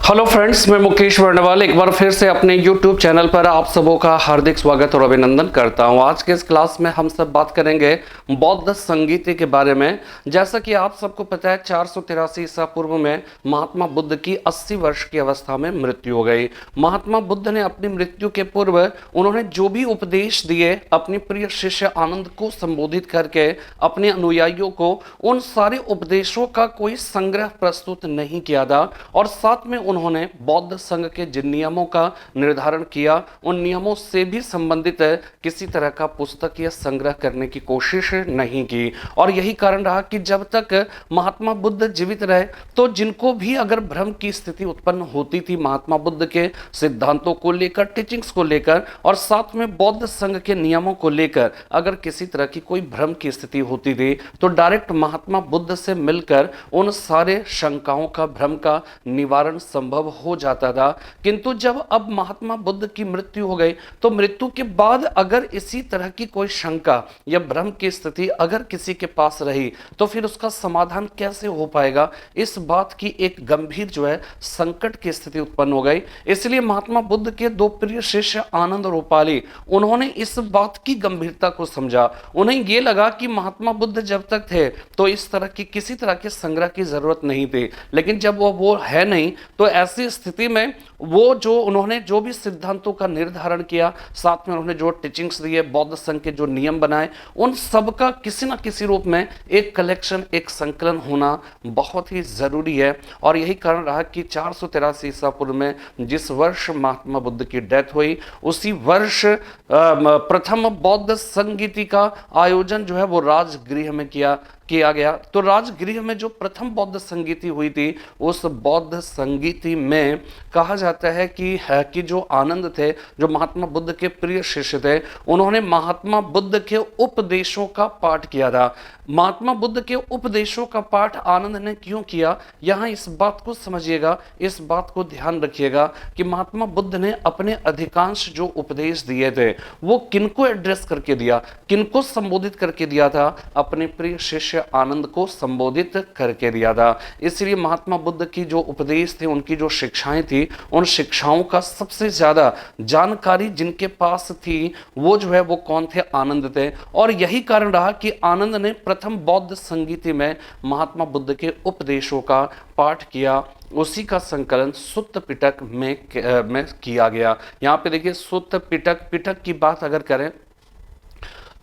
Hello friends, मैं मुकेश वर्णवाल एक बार फिर से अपने YouTube चैनल पर आप सबों का हार्दिक स्वागत और अभिनंदन करता हूं। आज के इस क्लास में हम सब बात करेंगे बौद्ध संगीति के बारे में। जैसा कि आप सबको पता है 483 ईसा पूर्व में महात्मा बुद्ध की 80 वर्ष की अवस्था में मृत्यु हो गई। महात्मा बुद्ध ने अपनी मृत्यु के पूर्व उन्होंने जो भी उपदेश दिए अपनी प्रिय शिष्य आनंद को संबोधित करके अपने अनुयायियों को उन सारे उपदेशों का कोई संग्रह प्रस्तुत नहीं किया था और साथ में उन्होंने बौद्ध संघ के जिन नियमों का निर्धारण किया उन नियमों से भी संबंधित किसी तरह का पुस्तक या संग्रह करने की कोशिश नहीं की। और यही कारण रहा कि जब तक महात्मा बुद्ध जीवित रहे तो जिनको भी अगर भ्रम की स्थिति उत्पन्न होती थी महात्मा बुद्ध के सिद्धांतों को लेकर, टीचिंग्स को लेकर और साथ में बौद्ध संघ के नियमों को लेकर अगर किसी तरह की कोई भ्रम की स्थिति होती थी तो डायरेक्ट महात्मा बुद्ध से मिलकर उन सारे शंकाओं का, भ्रम का निवारण संभव हो जाता था। किंतु जब अब महात्मा बुद्ध की मृत्यु हो गई तो मृत्यु के बाद अगर इसी तरह की कोई शंका या भ्रम की स्थिति अगर किसी के पास रही तो फिर उसका समाधान कैसे हो पाएगा, इस बात की एक गंभीर संकट की स्थिति उत्पन्न हो गई। इसलिए महात्मा बुद्ध के दो प्रिय शिष्य आनंद और उपाली उन्होंने इस बात की गंभीरता को समझा। उन्हें यह लगा कि महात्मा बुद्ध जब तक थे तो इस तरह की किसी तरह के संग्रह की जरूरत नहीं थी, लेकिन जब वो है नहीं तो ऐसी स्थिति में वो उन्होंने जो भी सिद्धांतों का निर्धारण किया, साथ में उन्होंने जो टीचिंग्स दिए, बौद्ध संघ के जो नियम बनाए, उन सब का किसी ना किसी रूप में एक कलेक्शन, एक संकलन होना बहुत ही जरूरी है। और यही कारण रहा कि 483 ईसा पूर्व में जिस वर्ष महात्मा बुद्ध की डेथ हुई उसी वर्ष प्रथम बौद्ध संगीति का आयोजन वो राजगृह में किया गया। तो राजगृह में जो प्रथम बौद्ध संगीति हुई थी उस बौद्ध संगीति में कहा जाता है कि जो आनंद थे, जो महात्मा बुद्ध के प्रिय शिष्य थे, उन्होंने महात्मा बुद्ध के उपदेशों का पाठ किया था। महात्मा बुद्ध के उपदेशों का पाठ आनंद ने क्यों किया, यहां इस बात को समझिएगा, इस बात को ध्यान रखिएगा कि महात्मा बुद्ध ने अपने अधिकांश जो उपदेश दिए थे वो किनको एड्रेस करके दिया, किनको संबोधित करके दिया था, अपने प्रिय शिष्य आनंद को संबोधित करके दिया था। इसलिए महात्मा बुद्ध की जो उपदेश थे, उनकी जो शिक्षाएं थी, उन शिक्षाओं का सबसे ज्यादा जानकारी जिनके पास थी वो कौन थे, आनंद थे। और यही कारण रहा कि आनंद ने प्रथम बौद्ध संगीति में महात्मा बुद्ध के उपदेशों का पाठ किया। उसी का संकलन सुत्त पिटक में किया गया। यहां पे देखिए सुत्त पिटक की बात अगर करें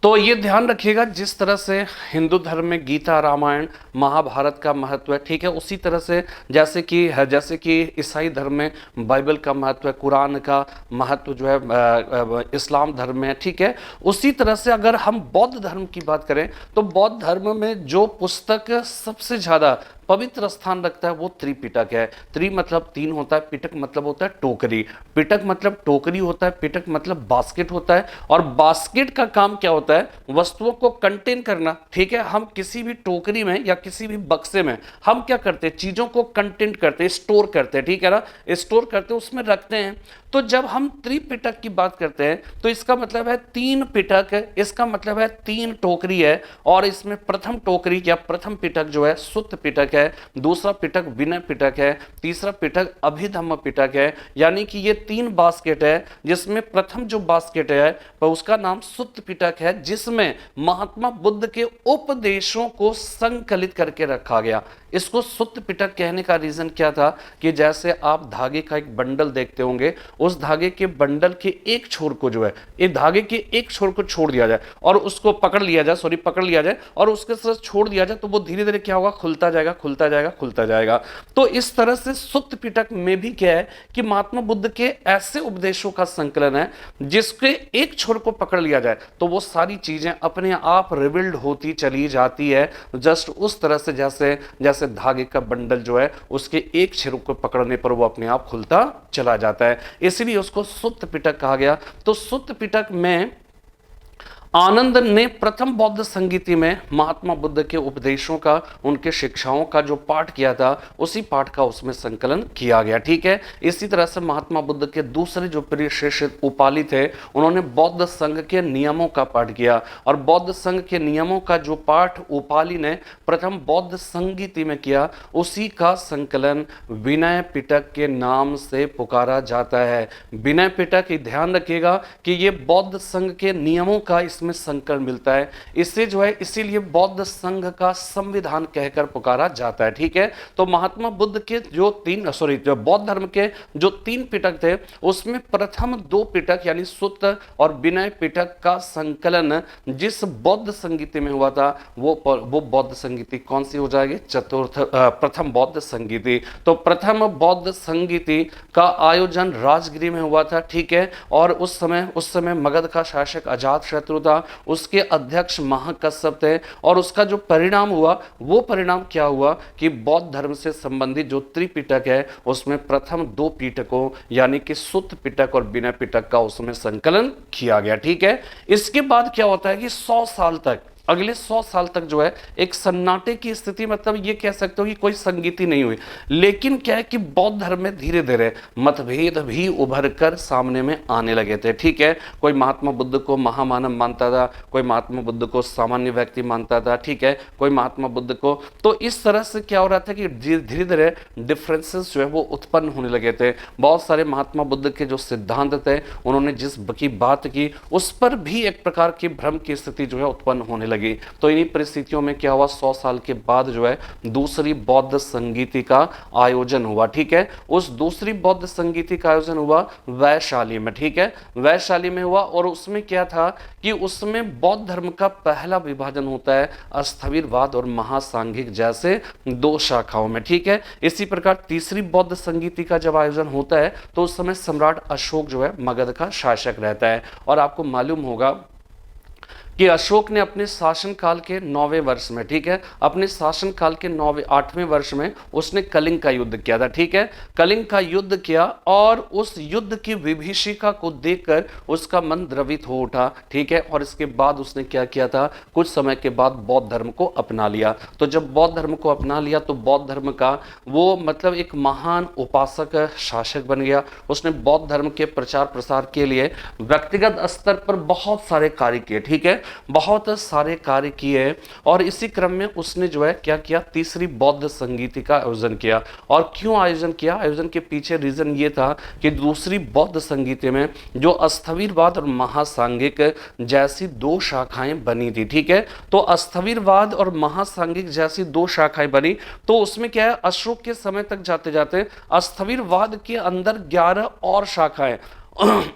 तो ये ध्यान रखिएगा, जिस तरह से हिंदू धर्म में गीता, रामायण, महाभारत का महत्व है, ठीक है, उसी तरह से जैसे कि ईसाई धर्म में बाइबल का महत्व है, कुरान का महत्व इस्लाम धर्म में है, ठीक है, उसी तरह से अगर हम बौद्ध धर्म की बात करें तो बौद्ध धर्म में जो पुस्तक सबसे ज्यादा पवित्र स्थान रखता है वो त्रिपिटक है। त्रि मतलब तीन होता है, पिटक मतलब होता है टोकरी, पिटक मतलब टोकरी होता है, पिटक मतलब बास्केट होता है। और बास्केट का काम क्या होता है, वस्तुओं को कंटेन करना, ठीक है। हम किसी भी टोकरी में या किसी भी बक्से में हम क्या करते हैं, चीजों को कंटेन करते हैं, स्टोर करते हैं, ठीक है ना, स्टोर करते हैं, उसमें रखते हैं। तो जब हम त्रिपिटक की बात करते हैं तो इसका मतलब है तीन पिटक, इसका मतलब है तीन टोकरी है। और इसमें प्रथम टोकरी या प्रथम पिटक सुत्त पिटक है, दूसरा पिटक विनय पिटक है, तीसरा पिटक अभिधम्म पिटक है। यानी कि ये तीन बास्केट है, जिसमें प्रथम जो बास्केट है उसका नाम सुत्त पिटक है, जिसमें महात्मा बुद्ध के उपदेशों को संकलित करके रखा गया। इसको सुत्त पिटक कहने का रीजन क्या था कि जैसे आप धागे का एक बंडल देखते होंगे, उस धागे के बंडल के एक छोर को ये धागे के एक छोर को छोड़ दिया जाए और उसको पकड़ लिया जाए और उसके साथ छोड़ दिया जाए तो वो धीरे धीरे क्या होगा, खुलता जाएगा। तो इस तरह से सुत्त पिटक में भी क्या है कि महात्मा बुद्ध के ऐसे उपदेशों का संकलन है जिसके एक छोर को पकड़ लिया जाए तो वो सारी चीजें अपने आप रिवील्ड होती चली जाती है, जस्ट उस तरह से जैसे धागे का बंडल उसके एक छोर को पकड़ने पर वो अपने आप खुलता चला जाता है। इसलिए उसको सुत्त पिटक कहा गया। तो सुत्त पिटक में आनंद ने प्रथम बौद्ध संगीति में महात्मा बुद्ध के उपदेशों का, उनके शिक्षाओं का जो पाठ किया था, उसी पाठ का उसमें संकलन किया गया। ठीक है। इसी तरह से महात्मा बुद्ध के दूसरे जो प्रिय शिष्य उपाली थे, उन्होंने बौद्ध संघ के नियमों का पाठ किया, और बौद्ध संघ के नियमों का जो पाठ उपाली ने प्रथम बौद्ध संगीति में किया, उसी का संकलन विनय पिटक के नाम से पुकारा जाता है। विनय पिटक, ध्यान रखिएगा कि ये बौद्ध संघ के नियमों का इसमें संकलन मिलता है। इससे जो है, इसीलिए बौद्ध संघ का संविधान कहकर पुकारा जाता है। ठीक है। तो महात्मा बुद्ध के जो बौद्ध धर्म के जो 3 पिटक थे, उसमें प्रथम 2 पिटक यानी सुत्त और विनय पिटक का संकलन जिस बौद्ध संगीति में हुआ था, वो बौद्ध संगीति कौन सी हो जाएगी? प्रथम बौद्ध संगीति। तो प्रथम बौद्ध संगीति का आयोजन राजगिरी में हुआ था। ठीक है। और उस समय मगध का शासक अजातशत्रु था, उसके अध्यक्ष महाकश्यप थे, और उसका जो परिणाम हुआ, वो परिणाम क्या हुआ कि बौद्ध धर्म से संबंधित जो त्रिपिटक है, उसमें प्रथम 2 पिटकों यानी कि सुत्त पिटक और विनय पिटक का उसमें संकलन किया गया। ठीक है। इसके बाद क्या होता है कि 100 साल तक, अगले 100 साल तक जो है एक सन्नाटे की स्थिति, मतलब ये कह सकते हो कि कोई संगीति नहीं हुई। लेकिन क्या है कि बौद्ध धर्म में धीरे धीरे मतभेद भी उभर कर सामने में आने लगे थे। ठीक है। कोई महात्मा बुद्ध को महामानव मानता था, कोई महात्मा बुद्ध को सामान्य व्यक्ति मानता था। ठीक है। कोई महात्मा बुद्ध को, तो इस तरह से क्या हो रहा था कि धीरे धीरे डिफरेंसेस जो है वो उत्पन्न होने लगे थे। बहुत सारे महात्मा बुद्ध के जो सिद्धांत थे, उन्होंने जिस की बात की, उस पर भी एक प्रकार की भ्रम की स्थिति जो है उत्पन्न होने लगी। तो इन्हीं परिस्थितियों में क्या हुआ, 100 साल के बाद जो है दूसरी बौद्ध संगीति का आयोजन हुआ। ठीक है। उस दूसरी बौद्ध संगीति का आयोजन हुआ वैशाली में। ठीक है। वैशाली में हुआ, और उसमें क्या था कि उसमें बौद्ध धर्म का पहला विभाजन होता है स्थविरवाद और महासांघिक जैसे 2 शाखाओं में। ठीक है। इसी प्रकार तीसरी बौद्ध संगीति का जब आयोजन होता है, तो उस समय सम्राट अशोक जो है मगध का शासक रहता है। और आपको मालूम होगा कि अशोक ने अपने शासनकाल के 9वें वर्ष में, ठीक है, अपने शासनकाल के 8वें वर्ष में उसने कलिंग का युद्ध किया था। ठीक है। कलिंग का युद्ध किया, और उस युद्ध की विभीषिका को देखकर उसका मन द्रवित हो उठा। ठीक है। और इसके बाद उसने क्या किया था, कुछ समय के बाद बौद्ध धर्म को अपना लिया। तो जब बौद्ध धर्म को अपना लिया, तो बौद्ध धर्म का वो मतलब एक महान उपासक शासक बन गया। उसने बौद्ध धर्म के प्रचार प्रसार के लिए व्यक्तिगत स्तर पर बहुत सारे कार्य किए। ठीक है। बहुत सारे कार्य किए, और इसी क्रम में उसने जो है क्या किया, तीसरी बौद्ध संगीति का आयोजन किया। और क्यों आयोजन किया, आयोजन के पीछे रीजन ये था कि दूसरी बौद्ध संगीति में जो स्थविरवाद और महासांघिक जैसी 2 शाखाएं बनी थी। ठीक है। तो स्थविरवाद और महासांघिक जैसी 2 शाखाएं बनी, तो उसमें क्या है, अशोक के समय तक जाते जाते स्थविरवाद के अंदर 11 और शाखाएं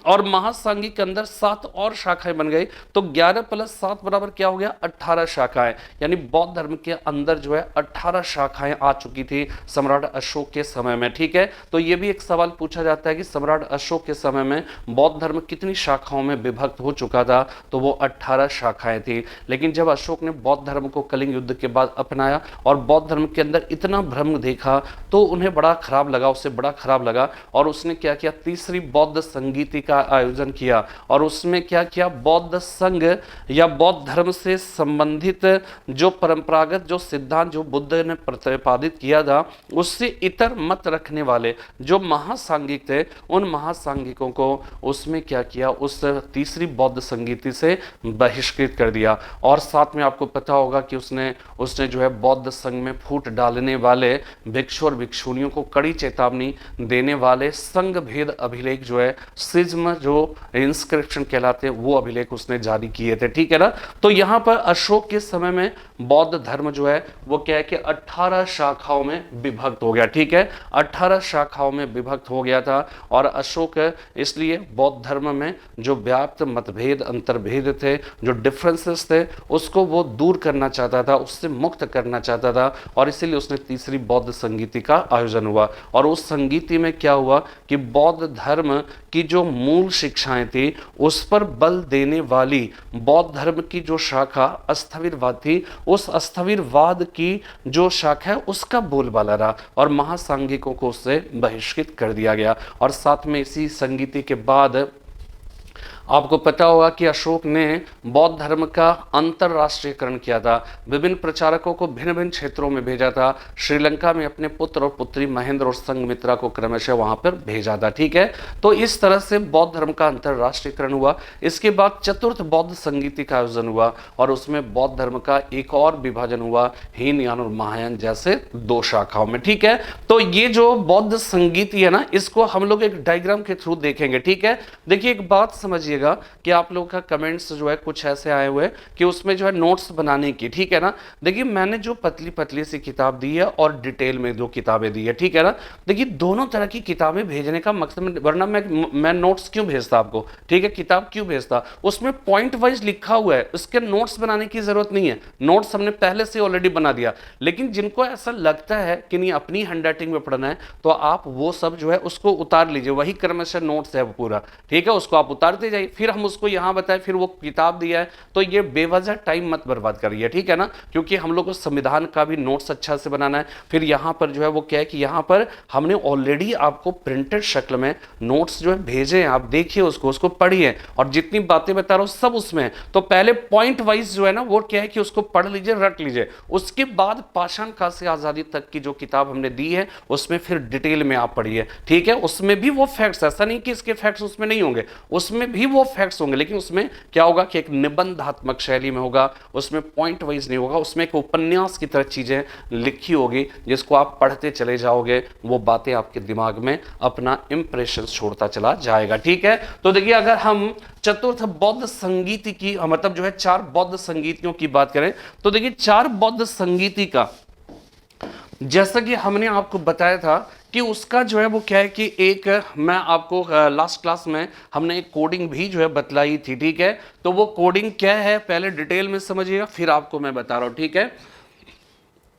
और महासांघिक के अंदर 7 और शाखाएं बन गई। तो 11 + 7 बराबर क्या हो गया, 18 शाखाएं। यानी बौद्ध धर्म के अंदर जो है 18 शाखाएं आ चुकी थी सम्राट अशोक के समय में। ठीक है। तो ये भी एक सवाल पूछा जाता है कि सम्राट अशोक के समय में बौद्ध धर्म कितनी शाखाओं में विभक्त हो चुका था, तो वो 18 शाखाएं थी। लेकिन जब अशोक ने बौद्ध धर्म को कलिंग युद्ध के बाद अपनाया और बौद्ध धर्म के अंदर इतना भ्रम देखा, तो उन्हें बड़ा खराब लगा, उससे बड़ा खराब लगा, और उसने क्या किया, तीसरी बौद्ध संगीति का आयोजन किया। और उसमें क्या किया, बौद्ध संघ या बौद्ध धर्म से संबंधित जो परंपरागत जो सिद्धांत जो बुद्ध ने प्रतिपादित किया था, उससे इतर मत रखने वाले जो महासांघिक थे, उन महासांघिकों को उसमें क्या किया, उस तीसरी बौद्ध संगीति से बहिष्कृत कर दिया। और साथ में आपको पता होगा कि उसने जो है बौद्ध संघ में फूट डालने वाले भिक्षु और भिक्षुणियों को कड़ी चेतावनी देने वाले संघ भेद अभिलेख जो है, सिज्म जो इंस्क्रिप्शन कहलाते हैं, वो अभिलेख उसने जारी किए थे। ठीक है ना। तो यहां पर अशोक के समय में बौद्ध धर्म जो है वो क्या है कि 18 शाखाओं में विभक्त हो गया। ठीक है। 18 शाखाओं में विभक्त हो गया था। और अशोक इसलिए बौद्ध धर्म में जो व्याप्त मतभेद अंतर्भेद थे, जो डिफरेंसेस थे, उसको वो दूर करना चाहता था, उससे मुक्त करना चाहता था। और इसीलिए उसने तीसरी बौद्ध संगीति का आयोजन हुआ। और उस संगीति में क्या हुआ कि बौद्ध धर्म की जो मूल शिक्षाएं थी, उस पर बल देने वाली बौद्ध धर्म की जो शाखा स्थविरवाद थी, उस स्थविरवाद की जो शाखा है उसका बोलबाला रहा, और महासांघिकों को उससे बहिष्कृत कर दिया गया। और साथ में इसी संगीति के बाद आपको पता होगा कि अशोक ने बौद्ध धर्म का अंतरराष्ट्रीयकरण किया था, विभिन्न प्रचारकों को भिन्न भिन्न क्षेत्रों में भेजा था। श्रीलंका में अपने पुत्र और पुत्री महेंद्र और संघमित्रा को क्रमशः वहां पर भेजा था। ठीक है, तो इस तरह से बौद्ध धर्म का अंतरराष्ट्रीयकरण हुआ। इसके बाद चतुर्थ बौद्ध संगीति का आयोजन हुआ और उसमें बौद्ध धर्म का एक और विभाजन हुआ, हीनयान और महायान जैसे दो शाखाओं में। ठीक है, तो ये जो बौद्ध संगीति है ना, इसको हम लोग एक डायग्राम के थ्रू देखेंगे। ठीक है, देखिए एक बात समझिएगा कि आप लोगों का कमेंट्स जो है कुछ ऐसे आए हुए कि उसमें जो है नोट्स बनाने की। ठीक है ना, देखिए मैंने जो पतली पतली सी किताब दी है और डिटेल में जो किताबें दी है, ठीक है ना, देखिए दोनों तरह की किताबें भेजने का मकसद, वरना मैं नोट्स क्यों भेजता आपको, ठीक है, किताब क्यों भेजता, उसमें पॉइंट वाइज लिखा हुआ है, उसके नोट्स बनाने की जरूरत नहीं है, नोट्स हमने पहले से ऑलरेडी बना दिया। लेकिन जिनको ऐसा लगता है कि नहीं अपनी हैंडराइटिंग में पढ़ना है, तो आप वो सब जो है उसको उतार लीजिए, वही क्रमशः नोट्स है वो पूरा। ठीक है, उसको आप उतारते जाइए, फिर हम उसको यहां बताए, फिर वो किताब दिया है, तो ये बेवजह टाइम मत बर्बाद करिए। ठीक है ना, क्योंकि हम लोग को संविधान का भी नोट्स अच्छा से बनाना है। फिर यहां पर जो है वो क्या है कि यहां पर हमने ऑलरेडी आपको प्रिंटेड शक्ल में नोट्स जो है भेजे हैं, आप देखिए उसको पढ़िए, और जितनी बातें बता रहा हूं सब उसमें। तो पहले पॉइंट वाइज जो है ना वो क्या है कि उसको पढ़ लीजिए, रट लीजिए। उसके बाद पाषाण काल से आजादी तक की जो किताब हमने दी है उसमें फिर डिटेल में आप पढ़िए। ठीक है, उसमें भी वो फैक्ट्स, ऐसा नहीं कि इसके फैक्ट्स उसमें नहीं होंगे, उसमें भी वो फैक्ट्स होंगे, लेकिन उसमें क्या होगा कि एक निबंधात्मक शैली में होगा, उसमें पॉइंट वाइज नहीं होगा, उसमें एक उपन्यास की तरह चीजें लिखी होगी जिसको आप पढ़ते चले जाओगे, वो बातें आपके दिमाग में अपना इंप्रेशन छोड़ता चला जाएगा। ठीक है, तो देखिए अगर हम चतुर्थ बौद्ध संगीति की मतलब जो है 4 बौद्ध संगीतियों की बात करें, तो देखिए 4 बौद्ध संगीति का जैसा कि हमने आपको बताया था कि उसका जो है वो क्या है कि एक, मैं आपको लास्ट क्लास में हमने एक कोडिंग भी जो है बतलाई थी। ठीक है, तो वो कोडिंग क्या है पहले डिटेल में समझिएगा, फिर आपको मैं बता रहा हूं। ठीक है,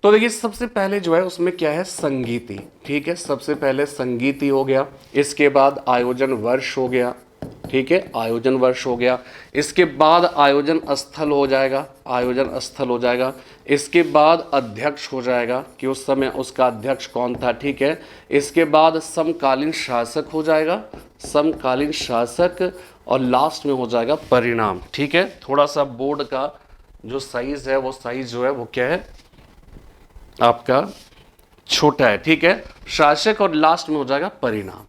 तो देखिए सबसे पहले जो है उसमें क्या है संगीति। ठीक है, सबसे पहले संगीति हो गया, इसके बाद आयोजन वर्ष हो गया। ठीक है, आयोजन वर्ष हो गया, इसके बाद आयोजन स्थल हो जाएगा, आयोजन स्थल हो जाएगा, इसके बाद अध्यक्ष हो जाएगा कि उस समय उसका अध्यक्ष कौन था। ठीक है, इसके बाद समकालीन शासक हो जाएगा, समकालीन शासक, और लास्ट में हो जाएगा परिणाम। ठीक है, थोड़ा सा बोर्ड का जो साइज है वो साइज जो है वो क्या है आपका छोटा है। ठीक है, शासक और लास्ट में हो जाएगा परिणाम।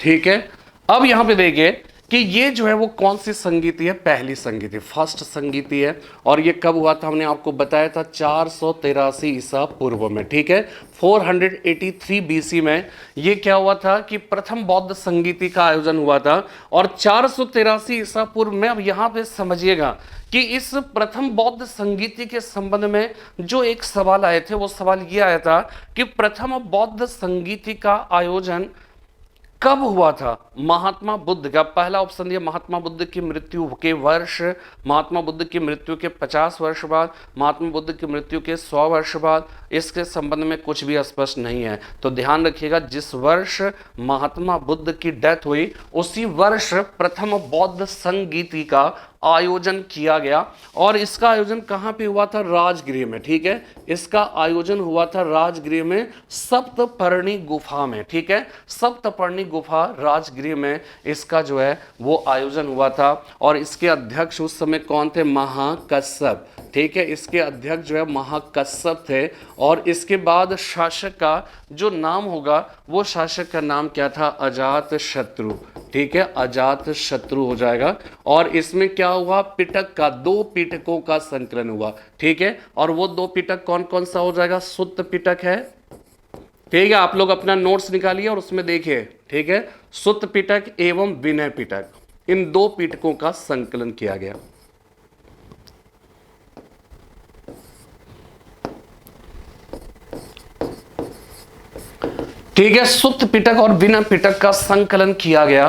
ठीक है, अब यहां पे देखिए कि ये जो है वो कौन सी संगीति है, पहली संगीति, फर्स्ट संगीति है, और ये कब हुआ था हमने आपको बताया था 483 ईसा पूर्व में। ठीक है, 483 बीसी में ये क्या हुआ था कि प्रथम बौद्ध संगीति का आयोजन हुआ था, और 483 ईसा पूर्व में, अब यहां पे समझिएगा कि इस प्रथम बौद्ध संगीति के संबंध में जो एक सवाल आए थे, वो सवाल ये आया था कि प्रथम बौद्ध संगीति का आयोजन कब हुआ था। महात्मा बुद्ध का पहला ऑप्शन दिया, महात्मा बुद्ध की मृत्यु के वर्ष, महात्मा बुद्ध की मृत्यु के 50 वर्ष बाद, महात्मा बुद्ध की मृत्यु के 100 वर्ष बाद। इसके संबंध में कुछ भी स्पष्ट नहीं है, तो ध्यान रखिएगा जिस वर्ष महात्मा बुद्ध की डेथ हुई उसी वर्ष प्रथम बौद्ध संगीति का आयोजन किया गया, और इसका आयोजन कहां पे हुआ था, राजगृह में। ठीक है, इसका आयोजन हुआ था राजगृह में, सप्तपर्णी गुफा में। ठीक है, सप्तपर्णी गुफा राजगृह में इसका जो है वो आयोजन हुआ था, और इसके अध्यक्ष उस समय कौन थे, महाकश्यप। ठीक है, इसके अध्यक्ष जो है महाकश्यप थे, और इसके बाद शासक का जो नाम होगा वो शासक का नाम क्या था, अजात शत्रु। ठीक है, अजात शत्रु हो जाएगा, और इसमें क्या हुआ, पिटक का, 2 पिटकों का संकलन हुआ। ठीक है, और वो 2 पिटक कौन कौन सा हो जाएगा, सुत्त पिटक है। ठीक है, आप लोग अपना नोट्स निकालिए और उसमें देखिए। ठीक है, सुत्त पिटक एवं विनय पिटक, इन 2 पिटकों का संकलन किया गया। ठीक है, सुत्त पिटक और विनय पिटक का संकलन किया गया।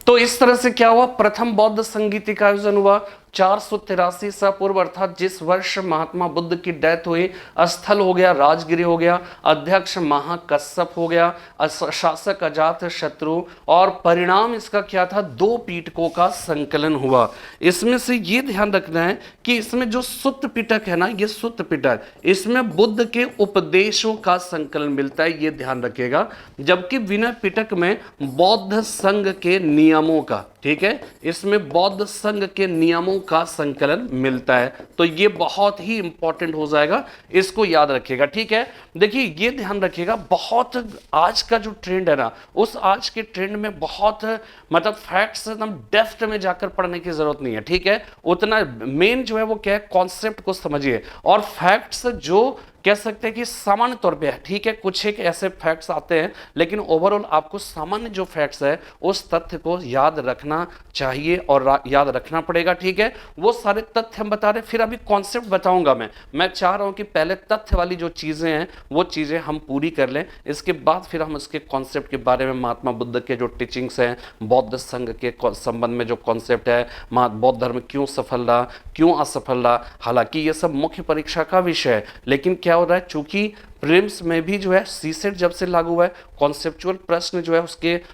तो इस तरह से क्या हुआ, प्रथम बौद्ध संगीति का आयोजन हुआ 483 ईसा पूर्व अर्थात जिस वर्ष महात्मा बुद्ध की डेथ हुई, स्थल हो गया राजगिरी हो गया, अध्यक्ष महाकश्यप हो गया, शासक अजात शत्रु, और परिणाम इसका क्या था, 2 पीटकों का संकलन हुआ। इसमें से ये ध्यान रखना है कि इसमें जो सुत्त पिटक है ना, ये सुत्त पिटक, इसमें बुद्ध के उपदेशों का संकलन मिलता है, ये ध्यान रखिएगा। जबकि विनय पिटक में बौद्ध संघ के नियमों का, ठीक है, इसमें बौद्ध संघ के नियमों का संकलन मिलता है। तो ये बहुत ही इंपॉर्टेंट हो जाएगा, इसको याद रखिएगा, ठीक है। देखिए ये ध्यान रखिएगा, बहुत आज का जो ट्रेंड है ना, उस आज के ट्रेंड में बहुत मतलब फैक्ट्स एकदम डेप्थ में जाकर पढ़ने की जरूरत नहीं है, ठीक है। उतना मेन जो है वो क्या है, कॉन्सेप्ट को समझिए, और फैक्ट्स जो कह सकते हैं कि सामान्य तौर पे है, ठीक है, कुछ एक ऐसे फैक्ट्स आते हैं, लेकिन ओवरऑल आपको सामान्य जो फैक्ट्स है उस तथ्य को याद रखना चाहिए और याद रखना पड़ेगा, ठीक है। वो सारे तथ्य हम बता रहे हैं, फिर अभी कॉन्सेप्ट बताऊंगा मैं चाह रहा हूं कि पहले तथ्य वाली जो चीजें हैं वो चीजें हम पूरी कर लें, इसके बाद फिर हम इसके कॉन्सेप्ट के बारे में, महात्मा बुद्ध के जो टीचिंग्स हैं, बौद्ध संघ के संबंध में जो कॉन्सेप्ट है, बौद्ध धर्म क्यों सफल रहा, क्यों असफल रहा। हालांकि ये सब मुख्य परीक्षा का विषय है, लेकिन क्या हो रहा है, चूंकि प्रीलिम्स में भी जो है सीसेट जब से लागू हुआ है, कॉन्सेप्चुअल प्रश्न जो है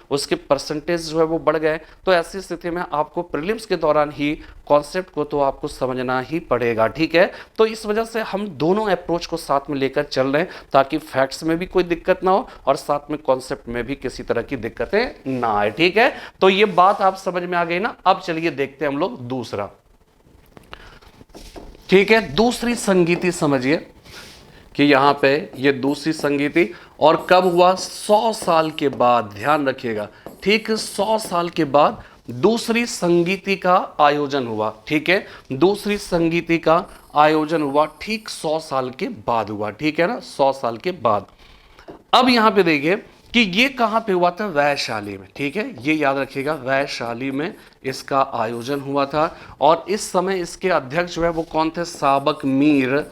उसके परसेंटेज जो है वो बढ़ गए, तो ऐसी स्थिति में आपको प्रीलिम्स के दौरान ही कॉन्सेप्ट को तो आपको समझना ही पड़ेगा, ठीक है। तो इस वजह से हम दोनों अप्रोच को साथ में लेकर चल रहे हैं, ताकि फैक्ट्स में भी कोई दिक्कत ना हो और साथ में कॉन्सेप्ट में भी किसी तरह की दिक्कतें ना आए, ठीक है। तो ये बात आप समझ में आ गई ना। अब चलिए देखते हैं हम लोग दूसरा, ठीक है। दूसरी संगीति समझिए कि यहां पे ये दूसरी संगीति, और कब हुआ, 100 साल के बाद, ध्यान रखिएगा, ठीक, 100 साल के बाद दूसरी संगीति का आयोजन हुआ, ठीक है। दूसरी संगीति का आयोजन हुआ ठीक 100 साल के बाद हुआ, ठीक है ना, 100 साल के बाद। अब यहां पे देखिए कि ये कहां पे हुआ था, वैशाली में, ठीक है, ये याद रखिएगा, वैशाली में इसका आयोजन हुआ था। और इस समय इसके अध्यक्ष जो है वो कौन थे, साबक मीर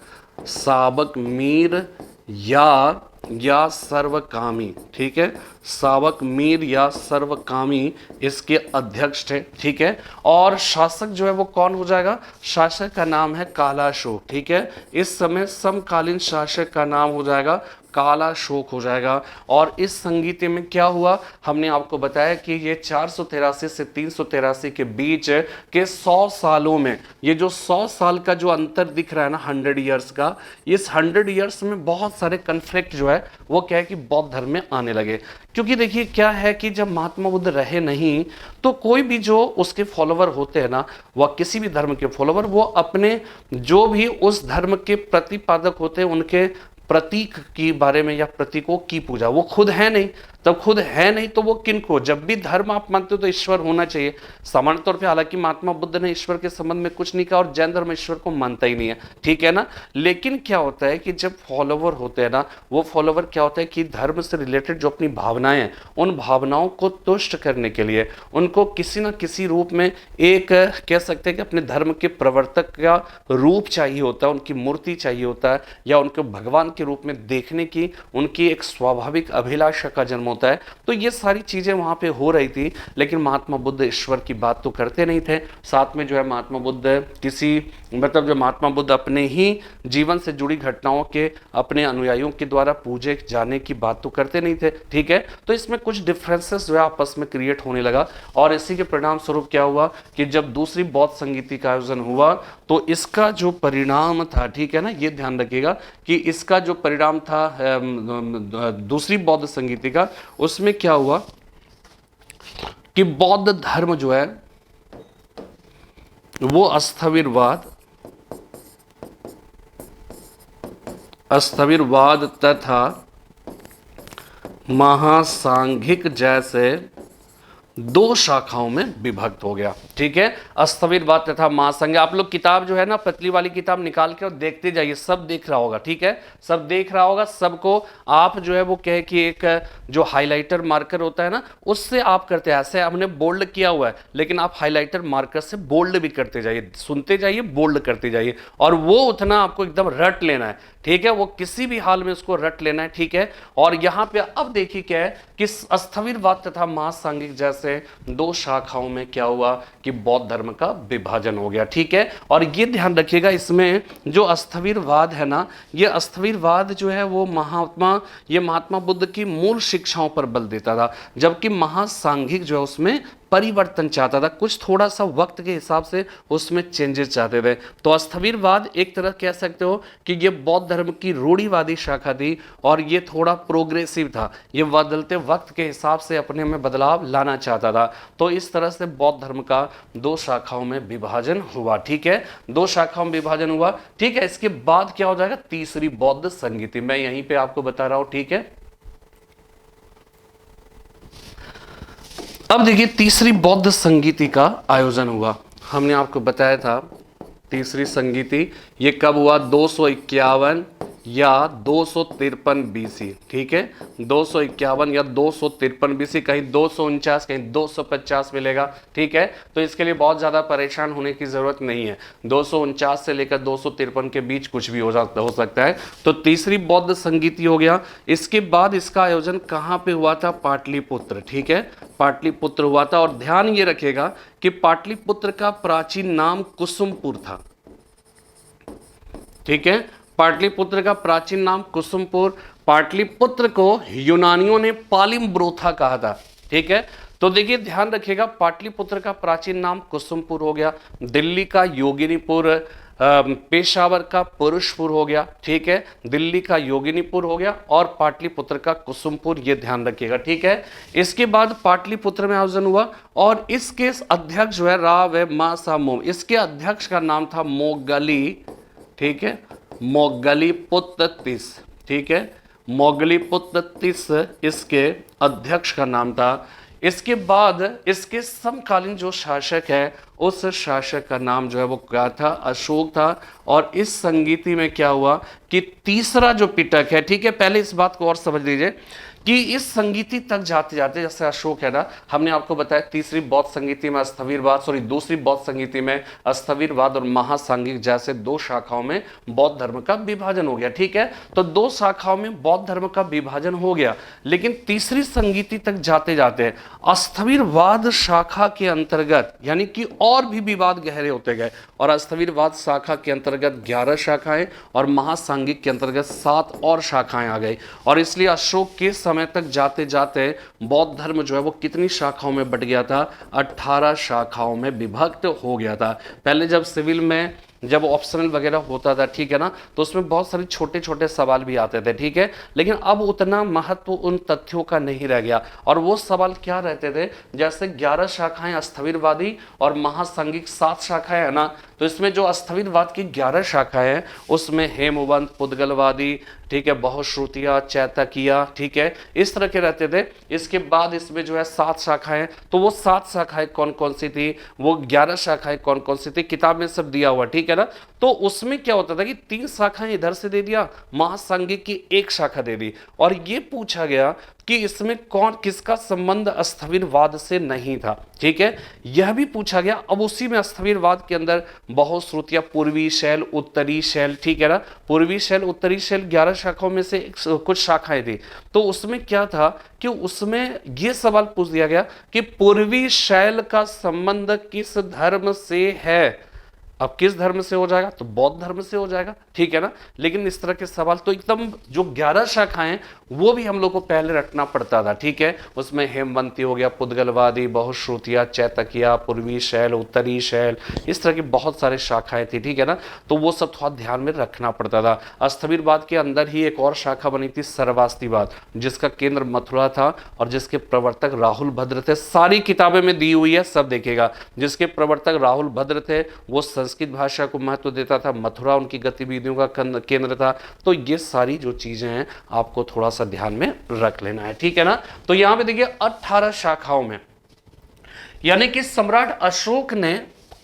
या सर्वकामी, ठीक है, साबक मीर या सर्वकामी इसके अध्यक्ष थे, ठीक है। और शासक जो है वो कौन हो जाएगा, शासक का नाम है कालाशोक, ठीक है। इस समय समकालीन शासक का नाम हो जाएगा कालाशोक हो जाएगा। और इस संगीति में क्या हुआ, हमने आपको बताया कि ये 483 से 383 के बीच के 100 सालों में, ये जो 100 साल का जो अंतर दिख रहा है ना, 100 ईयर्स का, इस 100 ईयर्स में बहुत सारे कन्फ्लिक्ट जो है वो क्या है कि बौद्ध धर्म में आने लगे। क्योंकि देखिए क्या है कि जब महात्मा बुद्ध रहे नहीं, तो कोई भी जो उसके फॉलोवर होते हैं ना, वह किसी भी धर्म के फॉलोवर, वो अपने जो भी उस धर्म के प्रतिपादक होते हैं उनके प्रतीक के बारे में या प्रतीकों की पूजा, वो खुद है नहीं, तब खुद है नहीं तो वो किनको, जब भी धर्म आप मानते हो तो ईश्वर होना चाहिए सामान्य तौर पे। हालांकि महात्मा बुद्ध ने ईश्वर के संबंध में कुछ नहीं कहा और जैन धर्म ईश्वर को मानता ही नहीं है, ठीक है ना। लेकिन क्या होता है कि जब फॉलोवर होते हैं ना, वो फॉलोवर क्या होता है कि धर्म से रिलेटेड जो अपनी भावनाएं हैं, उन भावनाओं को तुष्ट करने के लिए उनको किसी ना किसी रूप में एक कह सकते हैं कि अपने धर्म के प्रवर्तक का रूप चाहिए होता है, उनकी मूर्ति चाहिए होता है, या उनको भगवान के रूप में देखने की उनकी एक स्वाभाविक अभिलाषा का जन्म होता है। तो ये सारी चीजें वहां पे हो रही थी, लेकिन महात्मा बुद्ध ईश्वर की बात तो करते नहीं थे। साथ में जो है महात्मा बुद्ध जो महात्मा बुद्ध अपने ही जीवन से जुड़ी घटनाओं के अपने अनुयायियों के द्वारा पूजे जाने की बात तो करते नहीं थे, ठीक है। तो इसमें कुछ डिफरेंसेस जो है आपस में क्रिएट होने लगा, और इसी के परिणाम स्वरूप क्या हुआ कि जब दूसरी बौद्ध संगीति का आयोजन हुआ तो इसका जो परिणाम था, ठीक है ना, ये ध्यान रखिएगा कि इसका जो परिणाम था दूसरी बौद्ध संगीति का, उसमें क्या हुआ कि बौद्ध धर्म जो है वो अस्थविरवाद तथा महासांघिक जैसे 2 शाखाओं में विभक्त हो गया, ठीक है। अस्थविरवाद तथा महासंघ, आप लोग किताब जो है ना, पतली वाली किताब निकाल के और देखते जाइए, सब देख रहा होगा, ठीक है, सब देख रहा होगा। सबको आप जो है वो कहे कि एक जो हाइलाइटर मार्कर होता है ना, उससे आप करते हैं, ऐसे हमने बोल्ड किया हुआ है, लेकिन आप हाइलाइटर मार्कर से बोल्ड भी करते जाइए, सुनते जाइए, बोल्ड करते जाइए, और वो उतना आपको एकदम रट लेना है, ठीक है, वो किसी भी हाल में उसको रट लेना है, ठीक है। और यहां पे अब देखिए क्या है कि अस्थविरवाद तथा महासांघिक जैसे से दो शाखाओं में क्या हुआ कि बौद्ध धर्म का विभाजन हो गया। ठीक है, और ये ध्यान रखिएगा इसमें जो अस्थविरवाद है ना, ये अस्थविरवाद जो है वो महात्मा बुद्ध की मूल शिक्षाओं पर बल देता था, जबकि महासांघिक जो है उसमें परिवर्तन चाहता था, कुछ थोड़ा सा वक्त के हिसाब से उसमें चेंजेस चाहते थे। तो अस्थविरवाद एक तरह कह सकते हो कि ये बौद्ध धर्म की रूढ़िवादी शाखा थी और ये थोड़ा प्रोग्रेसिव था, ये बदलते वक्त के हिसाब से अपने में बदलाव लाना चाहता था। तो इस तरह से बौद्ध धर्म का दो शाखाओं में विभाजन हुआ। ठीक है, दो शाखाओं में विभाजन हुआ। ठीक है, इसके बाद क्या हो जाएगा, तीसरी बौद्ध संगीति, मैं यहीं पे आपको बता रहा हूं। ठीक है, अब देखिए तीसरी बौद्ध संगीति का आयोजन हुआ। हमने आपको बताया था तीसरी संगीति ये कब हुआ, 251 या 253 बीसी। ठीक है, 251 या 253 बीसी, कहीं 249 कहीं 250 मिलेगा। ठीक है, तो इसके लिए बहुत ज़्यादा परेशान होने की ज़रूरत नहीं है, 249 से लेकर 253 के बीच कुछ भी हो सकता है। तो तीसरी बौद्ध संगीति हो गया। इसके बाद इसका आयोजन कहाँ पे हुआ था, पाटलिपुत्र। ठीक है, पाटलिपुत्र हुआ था। और ध्यान ये रखेगा कि पाटलिपुत्र का प्राचीन नाम कुसुमपुर था। ठीक है, पाटलिपुत्र का प्राचीन नाम कुसुमपुर। पाटलिपुत्र को यूनानियों ने पालिम्ब्रोथा कहा था। ठीक है, तो देखिए ध्यान रखिएगा, पाटलिपुत्र का प्राचीन नाम कुसुमपुर हो गया, दिल्ली का योगिनीपुर, पेशावर का पुरुषपुर हो गया। ठीक है, दिल्ली का योगिनीपुर हो गया और पाटलिपुत्र का कुसुमपुर, ये ध्यान रखिएगा। ठीक है, इसके बाद पाटलिपुत्र में आयोजन हुआ और इसके अध्यक्ष जो है राव है मासामोम, इसके अध्यक्ष का नाम था मोगली। ठीक है, मोगलीपुत्र। ठीक है, मोगलीपुत्र इसके अध्यक्ष का नाम था। इसके बाद इसके समकालीन जो शासक है उस शासक का नाम जो है वो क्या था, अशोक था। और इस संगीति में क्या हुआ कि तीसरा जो पिटक है, ठीक है, पहले इस बात को और समझ लीजिए कि इस संगीति तक जाते जाते, जैसे अशोक है ना, हमने आपको बताया तीसरी बौद्ध संगीति में दूसरी बौद्ध संगीति में अस्थविरवाद और महासांघिक जैसे दो शाखाओं में बौद्ध धर्म का विभाजन हो गया। ठीक है, तो दो शाखाओं में बौद्ध धर्म का विभाजन हो गया, लेकिन तीसरी संगीति तक जाते जाते अस्थविरवाद शाखा के अंतर्गत यानी कि और भी विवाद गहरे होते गए और अस्थविरवाद शाखा के अंतर्गत 11 शाखाएं और महासांघिक के अंतर्गत 7 और शाखाएं आ गई। और इसलिए अशोक के समय तक जाते जाते बौद्ध धर्म जो है वो कितनी शाखाओं में बट गया था, 18 शाखाओं में विभक्त हो गया था। पहले जब सिविल में जब ऑप्शनल वगैरह होता था, ठीक है ना, तो उसमें बहुत सारे छोटे छोटे सवाल भी आते थे। ठीक है, लेकिन अब उतना महत्व उन तथ्यों का नहीं रह गया। और वो सवाल क्या रहते थे, जैसे 11 शाखाएं अस्थविरवादी और महासांघिक 7 शाखाएं है ना, तो इसमें जो अस्थविरवाद की 11 शाखाएं हैं उसमें हेमवंत, पुद्गलवादी, ठीक है, बहुश्रुतिया, चैतकिया, ठीक है, इस तरह के रहते थे। इसके बाद इसमें जो है 7 शाखाएं, तो वो 7 शाखाएं कौन कौन सी थी, वो 11 शाखाएं कौन कौन सी थी, किताब में सब दिया हुआ। ठीक है ना, तो उसमें क्या होता था कि 3 शाखाएं इधर से दे दिया, महासांघिक की 1 शाखा दे दी, और ये पूछा गया कि इसमें कौन किसका संबंध अस्थविरवाद से नहीं था। ठीक है, यह भी पूछा गया। अब उसी में अस्थविरवाद के अंदर बहुश्रुतियां, पूर्वी शैल, उत्तरी शैल, ठीक है ना, पूर्वी शैल, उत्तरी शैल 11 शाखाओं में से कुछ शाखाएं थी। तो उसमें क्या था कि उसमें यह सवाल पूछ दिया गया कि पूर्वी शैल का संबंध किस धर्म से है। अब किस धर्म से हो जाएगा, तो बौद्ध धर्म से हो जाएगा। ठीक है ना, लेकिन इस तरह के सवाल तो एकदम जो 11 शाखाएं वो भी हम लोग को पहले रखना पड़ता था। ठीक है, उसमें हेमवंती हो गया, पुद्गलवादी, बहुश्रुतिया, चैतकिया, पूर्वी शैल, उत्तरी शैल, इस तरह की बहुत सारे शाखाएं थी। ठीक है ना, तो वो सब थोड़ा ध्यान में रखना पड़ता था। अस्थविरवाद के अंदर ही एक और शाखा बनी थी, सर्वास्तिवाद, जिसका केंद्र मथुरा था और जिसके प्रवर्तक राहुल भद्र थे। सारी किताबें में दी हुई है, सब देखेगा। जिसके प्रवर्तक राहुल भद्र थे वो संस्कृत भाषा को महत्व देता था, मथुरा उनकी गतिविधियों का केंद्र था। तो ये सारी जो चीजें हैं आपको थोड़ा सा ध्यान में रख लेना है। ठीक है ना, तो यहां पे देखिए 18 शाखाओं में, यानी कि सम्राट अशोक ने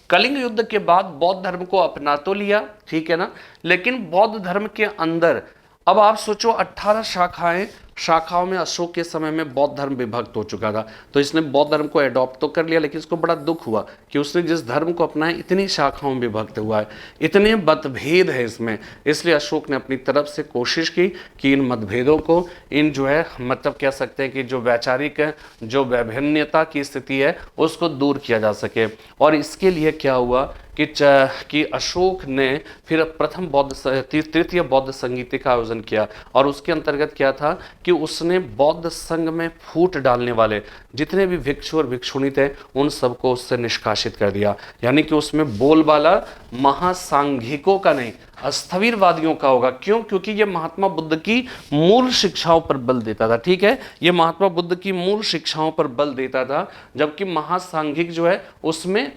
कलिंग युद्ध के बाद बौद्ध धर्म को अपना तो लिया, ठीक है ना, लेकिन बौद्ध धर्म के अंदर अब आप सोचो 18 शाखाएं शाखाओं में अशोक के समय में बौद्ध धर्म विभक्त हो चुका था। तो इसने बौद्ध धर्म को एडॉप्ट तो कर लिया, लेकिन इसको बड़ा दुख हुआ कि उसने जिस धर्म को अपनाया इतनी शाखाओं में विभक्त हुआ है, इतने मतभेद है इसमें। इसलिए अशोक ने अपनी तरफ से कोशिश की कि इन मतभेदों को, इन जो है मतलब कह सकते हैं कि जो वैचारिक जो वैभिन्नता की स्थिति है उसको दूर किया जा सके। और इसके लिए क्या हुआ कि अशोक ने फिर प्रथम तृतीय बौद्ध संगीति का आयोजन किया। और उसके अंतर्गत क्या था कि उसने बौद्ध संघ में फूट डालने वाले जितने भी भिक्षु और भिक्षुणी थे उन सबको उससे निष्कासित कर दिया। यानी कि उसमें बोलबाला महासांघिकों का नहीं, स्थविरवादियों का होगा। क्यों? क्योंकि ये महात्मा बुद्ध की मूल शिक्षाओं पर बल देता था। ठीक है, ये महात्मा बुद्ध की मूल शिक्षाओं पर बल देता था, जबकि महासांघिक जो है उसमें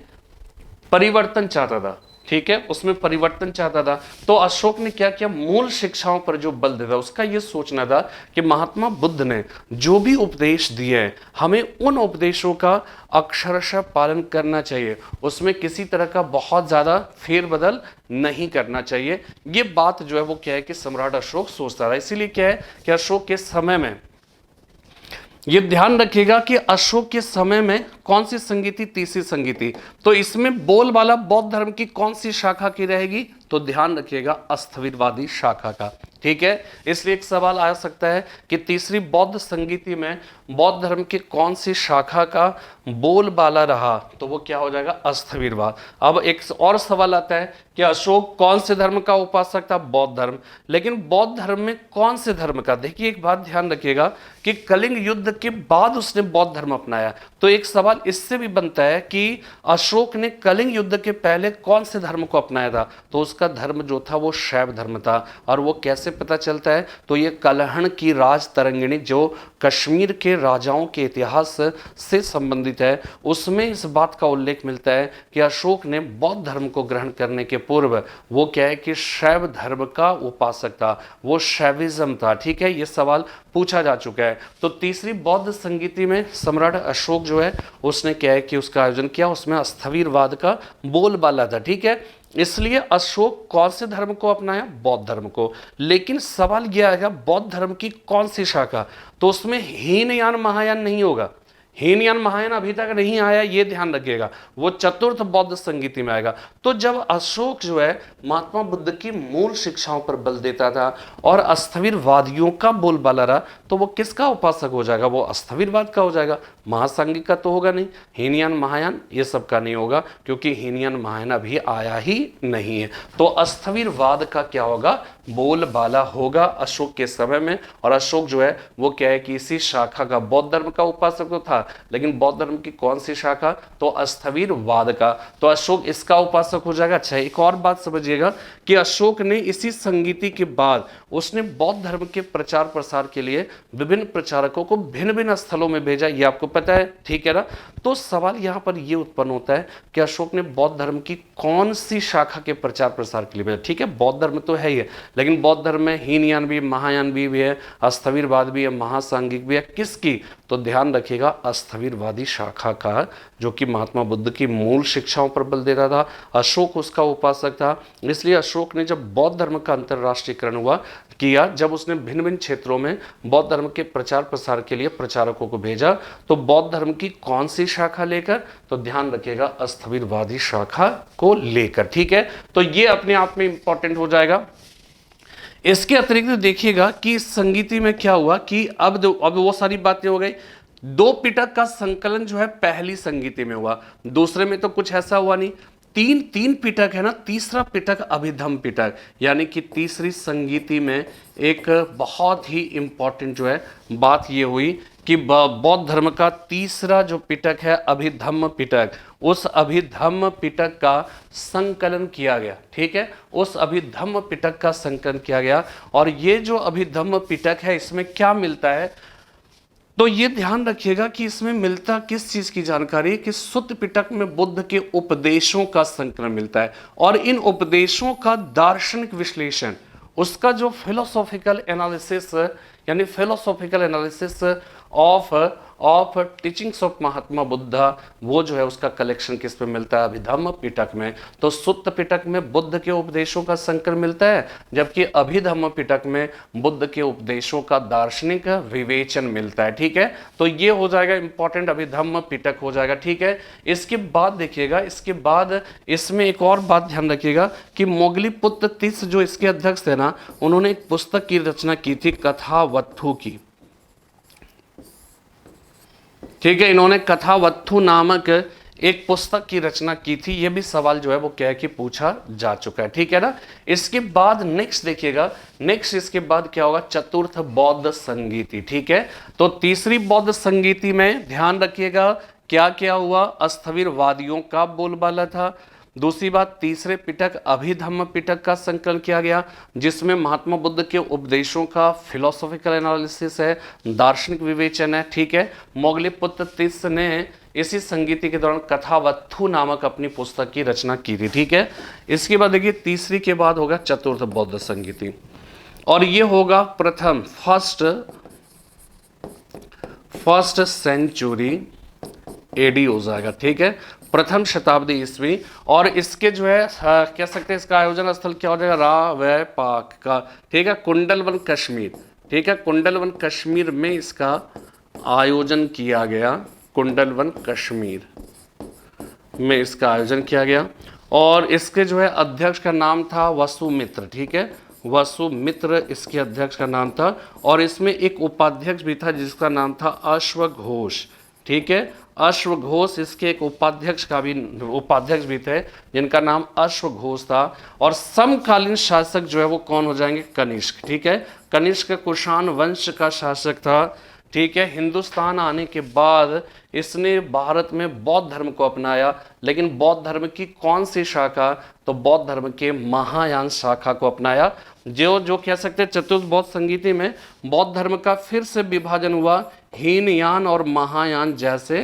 परिवर्तन चाहता था। ठीक है, उसमें परिवर्तन चाहता था। तो अशोक ने क्या किया, मूल शिक्षाओं पर जो बल देता, उसका यह सोचना था कि महात्मा बुद्ध ने जो भी उपदेश दिए हैं हमें उन उपदेशों का अक्षरशः पालन करना चाहिए, उसमें किसी तरह का बहुत ज्यादा फेरबदल नहीं करना चाहिए। ये बात जो है वो क्या है कि सम्राट अशोक सोचता था। इसीलिए क्या है कि अशोक के समय में ये ध्यान रखिएगा कि अशोक के समय में कौन सी संगीति, तीसरी संगीति, तो इसमें बोलबाला बौद्ध धर्म की कौन सी शाखा की रहेगी, तो ध्यान रखिएगा स्थविरवादी शाखा का। ठीक है, इसलिए एक सवाल आ सकता है कि तीसरी बौद्ध संगीति में बौद्ध धर्म की कौन सी शाखा का बोलबाला रहा, तो वो क्या हो जाएगा, स्थविरवाद। अब एक और सवाल आता है कि अशोक कौन से धर्म का उपासक था, बौद्ध धर्म, लेकिन बौद्ध धर्म में कौन से धर्म का। देखिए एक बात ध्यान रखिएगा कि कलिंग युद्ध के बाद उसने बौद्ध धर्म अपनाया, तो एक सवाल इससे भी बनता है कि अशोक ने कलिंग युद्ध के पहले कौन से धर्म को अपनाया था, तो उसका धर्म जो था वो शैव धर्म था। और वो कैसे पता चलता है, तो ये कलहण की राज तरंगिणी जो कश्मीर के राजाओं के इतिहास से संबंधित है, उसमें इस बात का उल्लेख मिलता है कि अशोक ने बौद्ध धर्म को ग्रहण करने के पूर्व वो क्या है कि शैव धर्म का उपासक था, वो शैविज्म था। ठीक है, ये सवाल पूछा जा चुका है। तो तीसरी बौद्ध संगीति में सम्राट अशोक जो है उसने क्या है कि उसका आयोजन किया, उसमें स्थविरवाद का बोलबाला था। ठीक है, इसलिए अशोक कौन से धर्म को अपनाया, बौद्ध धर्म को। लेकिन सवाल यह आएगा बौद्ध धर्म की कौन सी शाखा, तो उसमें हीनयान महायान नहीं होगा। हीनयान महायान अभी तक नहीं आया, ये ध्यान रखिएगा, वो चतुर्थ बौद्ध संगीति में आएगा। तो जब अशोक जो है महात्मा बुद्ध की मूल शिक्षाओं पर बल देता था और स्थविरवादियों का बोलबाला रहा, तो वो किसका उपासक हो जाएगा, वो स्थविरवाद का हो जाएगा। महासांघिक का तो होगा नहीं, हीनयान महायान ये सब का नहीं होगा, क्योंकि हीनयान महायान अभी आया ही नहीं है। तो स्थविरवाद का क्या होगा, बोलबाला होगा अशोक के समय में। और अशोक जो है वो क्या है कि इसी शाखा का, बौद्ध धर्म का उपासक तो था, लेकिन बौद्ध धर्म की कौन सी शाखा, तो स्थविरवाद का। तो अशोक इसका उपासक हो जाएगा। अच्छा, एक और बात समझिएगा कि अशोक ने इसी संगीति के बाद उसने बौद्ध धर्म के प्रचार प्रसार के लिए विभिन्न प्रचारकों को भिन्न भिन्न स्थलों में भेजा, ये आपको पता है। ठीक है ना, तो सवाल यहां पर यह उत्पन्न होता है कि अशोक ने बौद्ध धर्म की कौन सी शाखा के प्रचार प्रसार के लिए भेजा। ठीक है, बौद्ध धर्म तो है ही है, लेकिन बौद्ध धर्म में हीनयान भी, महायान भी है, स्थविरवाद भी है, महासांघिक भी है, किसकी, तो ध्यान रखिएगा स्थविरवादी शाखा का, जो कि महात्मा बुद्ध की मूल शिक्षाओं पर बल देता था। अशोक उसका उपासक था। इसलिए अशोक ने जब बौद्ध धर्म का अंतर्राष्ट्रीयकरण हुआ किया, जब उसने भिन्न भिन्न क्षेत्रों में बौद्ध धर्म के प्रचार प्रसार के लिए प्रचारकों को भेजा, तो बौद्ध धर्म की कौन सी शाखा लेकर, तो ध्यान रखिएगा स्थविरवादी शाखा को लेकर। ठीक है, तो ये अपने आप में इंपॉर्टेंट हो जाएगा। इसके अतिरिक्त देखिएगा कि इस संगीति में क्या हुआ कि अब वो सारी बातें हो गई। दो पिटक का संकलन जो है पहली संगीति में हुआ, दूसरे में तो कुछ ऐसा हुआ नहीं। तीन पिटक है ना, तीसरा पिटक अभिधम पिटक, यानी कि तीसरी संगीति में एक बहुत ही इंपॉर्टेंट जो है बात ये हुई कि बौद्ध धर्म का तीसरा जो पिटक है अभिधम्म पिटक, उस अभिधम्म पिटक का संकलन किया गया। ठीक है, उस अभिधम्म पिटक का संकलन किया गया। और ये जो अभिधम्म पिटक है इसमें क्या मिलता है, तो ये ध्यान रखिएगा कि इसमें मिलता किस चीज की जानकारी, कि सुत्त पिटक में बुद्ध के उपदेशों का संकलन मिलता है, और इन उपदेशों का दार्शनिक विश्लेषण, उसका जो फिलोसॉफिकल एनालिसिस, यानी philosophical analysis of teachings of Mahatma Buddha, वो जो है उसका कलेक्शन किस पे मिलता है? अभिधम्म पिटक में। तो सुत्त पिटक में बुद्ध के उपदेशों का संकर मिलता है, जबकि अभिधम्म पिटक में बुद्ध के उपदेशों का दार्शनिक विवेचन मिलता है। ठीक है, तो ये हो जाएगा इंपॉर्टेंट, अभिधम्म पिटक हो जाएगा। ठीक है, इसके बाद देखिएगा, इसके बाद इसमें एक और बात ध्यान रखिएगा कि मोगलीपुत्र तीस जो इसके अध्यक्ष थे ना, उन्होंने एक पुस्तक की रचना की थी कथावत्थु की। ठीक है, इन्होंने कथावत्थु नामक एक पुस्तक की रचना की थी। ये भी सवाल जो है वो क्या है कि पूछा जा चुका है। ठीक है ना, इसके बाद नेक्स्ट देखिएगा, नेक्स्ट इसके बाद क्या होगा? चतुर्थ बौद्ध संगीति। ठीक है, तो तीसरी बौद्ध संगीति में ध्यान रखिएगा क्या क्या हुआ? अस्थविरवादियों का बोलबाला था। दूसरी बात, तीसरे पिटक अभिधम्म पिटक का संकलन किया गया, जिसमें महात्मा बुद्ध के उपदेशों का फिलोसॉफिकल एनालिसिस है, दार्शनिक विवेचन है। ठीक है, मोगलीपुत्र तीस ने इसी संगीति के दौरान कथावत्थु नामक अपनी पुस्तक की रचना की थी। ठीक है, इसके बाद देखिए तीसरी के बाद होगा चतुर्थ बौद्ध संगीति, और ये होगा प्रथम फर्स्ट सेंचुरी एडी हो जाएगा। ठीक है, प्रथम शताब्दी ईस्वी, और इसके जो है कह सकते हैं इसका आयोजन स्थल क्या हो जाएगा? रावैपाक का। ठीक है, कुंडलवन कश्मीर। ठीक है, कुंडलवन कश्मीर में इसका आयोजन किया गया, कुंडलवन कश्मीर में इसका आयोजन किया गया, और इसके जो है अध्यक्ष का नाम था वसुमित्र। ठीक है, वसुमित्र इसके अध्यक्ष का नाम था, और इसमें एक उपाध्यक्ष भी था जिसका नाम था अश्वघोष। ठीक है, अश्वघोष इसके एक उपाध्यक्ष भी थे जिनका नाम अश्वघोष था, और समकालीन शासक जो है वो कौन हो जाएंगे? कनिष्क। ठीक है, कनिष्क कुषाण वंश का शासक था। ठीक है, हिंदुस्तान आने के बाद इसने भारत में बौद्ध धर्म को अपनाया, लेकिन बौद्ध धर्म की कौन सी शाखा? तो बौद्ध धर्म के महायान शाखा को अपनाया। जो कह सकते हैं चतुर्थ बौद्ध संगीति में बौद्ध धर्म का फिर से विभाजन हुआ हीनयान और महायान जैसे,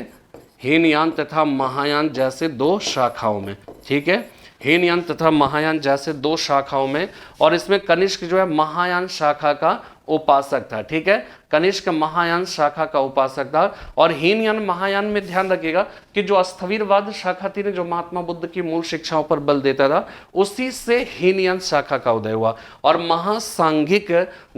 हीनयान तथा महायान जैसे दो शाखाओं में। ठीक है, हीनयान तथा महायान जैसे दो शाखाओं में, और इसमें कनिष्क जो है महायान शाखा का उपासक था। ठीक है, कनिष्क महायान शाखा का उपासक था, और हीनयान महायान में ध्यान रखिएगा कि जो अस्थविरवाद शाखा थी जो महात्मा बुद्ध की मूल शिक्षाओं पर बल देता था, उसी से हीनयान शाखा का उदय हुआ, और महासांघिक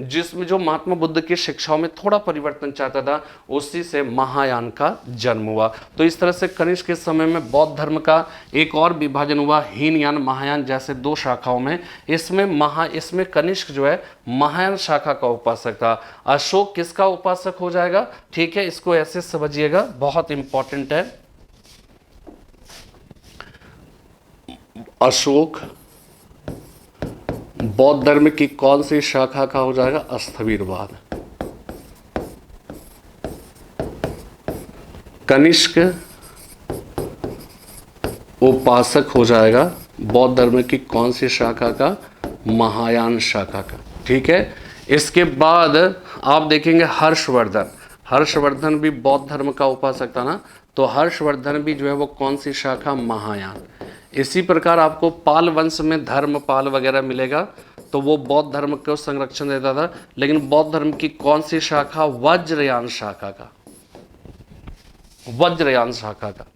जिसमें जो महात्मा बुद्ध की शिक्षाओं में थोड़ा परिवर्तन चाहता था, उसी से महायान का जन्म हुआ। तो इस तरह से कनिष्क के समय में बौद्ध धर्म का एक और विभाजन हुआ हीनयान महायान जैसे दो शाखाओं में। इसमें कनिष्क जो है महायान शाखा का उपासक था। अशोक किसका उपासक हो जाएगा? ठीक है, इसको ऐसे समझिएगा, बहुत इंपॉर्टेंट है। अशोक बौद्ध धर्म की कौन सी शाखा का हो जाएगा? अस्थविरवाद। कनिष्क उपासक हो जाएगा बौद्ध धर्म की कौन सी शाखा का? महायान शाखा का। ठीक है, इसके बाद आप देखेंगे हर्षवर्धन भी बौद्ध धर्म का उपासक था ना, तो हर्षवर्धन भी जो है वो कौन सी शाखा? महायान। इसी प्रकार आपको पाल वंश में धर्मपाल वगैरह मिलेगा, तो वो बौद्ध धर्म को संरक्षण देता था, लेकिन बौद्ध धर्म की कौन सी शाखा? वज्रयान शाखा का, वज्रयान शाखा का।